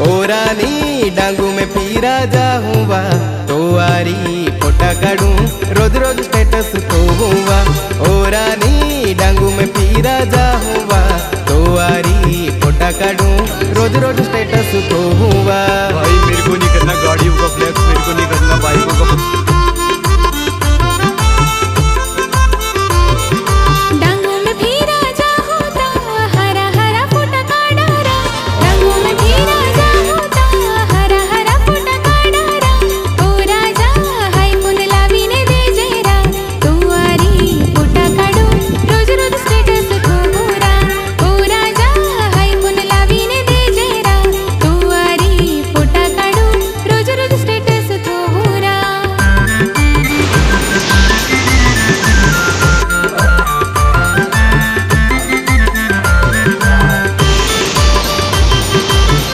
ओरानी डांगू में पीरा जाऊँगा तो आरी फोटा काढूं रोज रोज स्टेटस तो हुआ। ओरानी डांगू में पीरा जाऊँगा तो आरी फोटा काढूं रोज रोज स्टेटस तो हुआ। भाई मेरे को नहीं करना गाड़ियों का फ्लेक्स, मेरे को नहीं करना बाइकों का